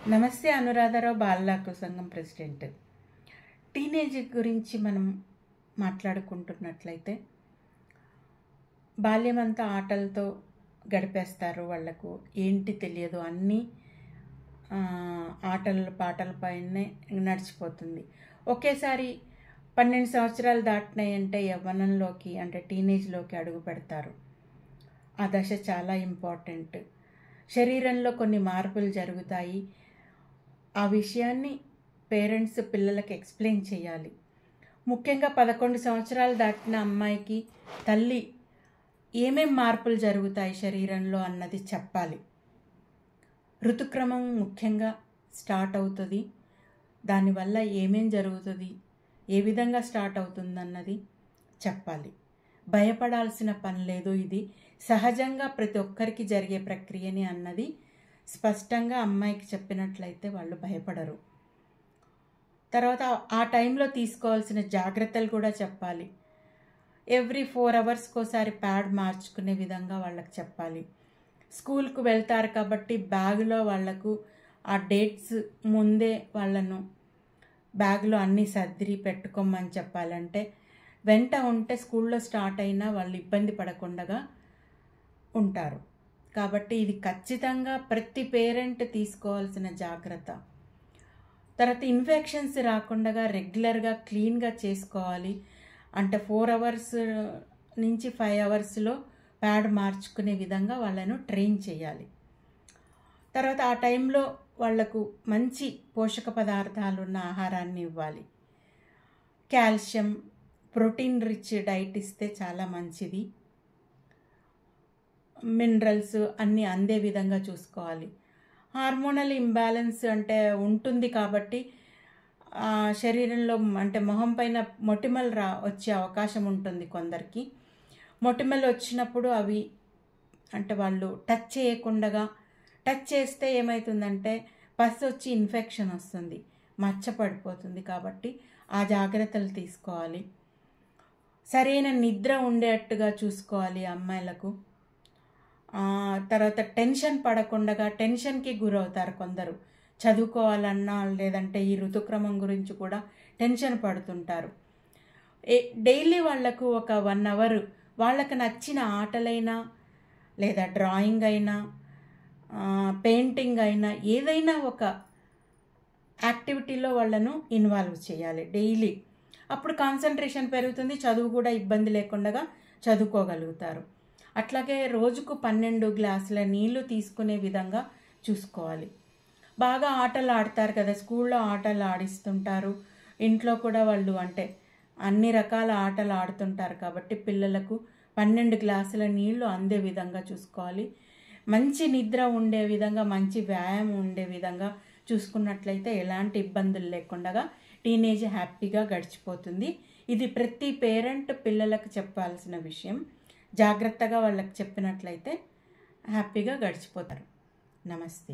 నమస్తే. అనురాధారావు బాలల హక్కు సంఘం ప్రెసిడెంట్. టీనేజ్ గురించి మనం మాట్లాడుకుంటున్నట్లయితే బాల్యమంతా ఆటలతో గడిపేస్తారు. వాళ్లకు ఏంటి తెలియదు, అన్నీ ఆటలు పాటల పైనే నడిచిపోతుంది. ఒకేసారి 12 సంవత్సరాలు దాటినాయంటే యవ్వనంలోకి అంటే టీనేజ్లోకి అడుగు పెడతారు. ఆ దశ చాలా ఇంపార్టెంట్. శరీరంలో కొన్ని మార్పులు జరుగుతాయి. ఆ విషయాన్ని పేరెంట్స్ పిల్లలకి ఎక్స్ప్లెయిన్ చేయాలి. ముఖ్యంగా 11 సంవత్సరాలు దాటిన అమ్మాయికి తల్లి ఏమేం మార్పులు జరుగుతాయి శరీరంలో అన్నది చెప్పాలి. ఋతుక్రమం ముఖ్యంగా స్టార్ట్ అవుతుంది. దానివల్ల ఏమేం జరుగుతుంది, ఏ విధంగా స్టార్ట్ అవుతుందన్నది చెప్పాలి. భయపడాల్సిన పని లేదు. ఇది సహజంగా ప్రతి ఒక్కరికి జరిగే ప్రక్రియని అన్నది స్పష్టంగా అమ్మాయికి చెప్పినట్లయితే వాళ్ళు భయపడరు. తర్వాత ఆ టైంలో తీసుకోవాల్సిన జాగ్రత్తలు కూడా చెప్పాలి. ఎవ్రీ 4 అవర్స్కోసారి ప్యాడ్ మార్చుకునే విధంగా వాళ్ళకి చెప్పాలి. స్కూల్కు వెళ్తారు కాబట్టి బ్యాగులో వాళ్లకు ఆ డేట్స్ ముందే వాళ్ళను బ్యాగ్లో అన్నీ సర్దిరి పెట్టుకోమని చెప్పాలంటే వెంట ఉంటే స్కూల్లో స్టార్ట్ అయినా వాళ్ళు ఇబ్బంది పడకుండా ఉంటారు. కాబట్టి ఇది ఖచ్చితంగా ప్రతి పేరెంట్ తీసుకోవాల్సిన జాగ్రత్త. తర్వాత ఇన్ఫెక్షన్స్ రాకుండా రెగ్యులర్గా క్లీన్గా చేసుకోవాలి. అంటే 4 అవర్స్ నుంచి 5 అవర్స్లో ప్యాడ్ మార్చుకునే విధంగా వాళ్ళను ట్రైన్ చేయాలి. తర్వాత ఆ టైంలో వాళ్లకు మంచి పోషక పదార్థాలు ఉన్న ఆహారాన్ని ఇవ్వాలి. కాల్షియం, ప్రోటీన్ రిచ్ డైట్ ఇస్తే చాలా మంచిది. మినరల్స్ అన్నీ అందే విధంగా చూసుకోవాలి. హార్మోనల్ ఇంబ్యాలెన్స్ అంటే ఉంటుంది కాబట్టి శరీరంలో అంటే మొహం పైన మొటిమలు వచ్చే అవకాశం ఉంటుంది కొందరికి. మొటిమలు వచ్చినప్పుడు అవి అంటే వాళ్ళు టచ్ చేయకుండా, టచ్ చేస్తే ఏమవుతుందంటే పసి వచ్చి ఇన్ఫెక్షన్ వస్తుంది, మచ్చ పడిపోతుంది. కాబట్టి ఆ జాగ్రత్తలు తీసుకోవాలి. సరైన నిద్ర ఉండేట్టుగా చూసుకోవాలి అమ్మాయిలకు. తర్వాత టెన్షన్ పడకుండా, టెన్షన్కి గురవుతారు కొందరు. చదువుకోవాలన్నా లేదంటే ఈ ఋతుక్రమం గురించి కూడా టెన్షన్ పడుతుంటారు. డైలీ వాళ్లకు ఒక 1 అవర్ వాళ్ళకు నచ్చిన ఆటలైనా లేదా డ్రాయింగ్ అయినా పెయింటింగ్ అయినా ఏదైనా ఒక యాక్టివిటీలో వాళ్ళను ఇన్వాల్వ్ చేయాలి డైలీ. అప్పుడు కాన్సన్ట్రేషన్ పెరుగుతుంది, చదువు కూడా ఇబ్బంది లేకుండా చదువుకోగలుగుతారు. అట్లాగే రోజుకు 12 గ్లాసుల నీళ్లు తీసుకునే విధంగా చూసుకోవాలి. బాగా ఆటలు ఆడతారు కదా, స్కూల్లో ఆటలు ఆడిస్తుంటారు, ఇంట్లో కూడా వాళ్ళు అంటే అన్ని రకాల ఆటలు ఆడుతుంటారు. కాబట్టి పిల్లలకు 12 గ్లాసుల నీళ్లు అందే విధంగా చూసుకోవాలి. మంచి నిద్ర ఉండే విధంగా, మంచి వ్యాయామం ఉండే విధంగా చూసుకున్నట్లయితే ఎలాంటి ఇబ్బందులు లేకుండా టీనేజ్ హ్యాపీగా గడిచిపోతుంది. ఇది ప్రతి పేరెంట్ పిల్లలకు చెప్పాల్సిన విషయం. జాగ్రత్తగా వాళ్ళకి చెప్పినట్లయితే హ్యాపీగా గడిచిపోతారు. నమస్తే.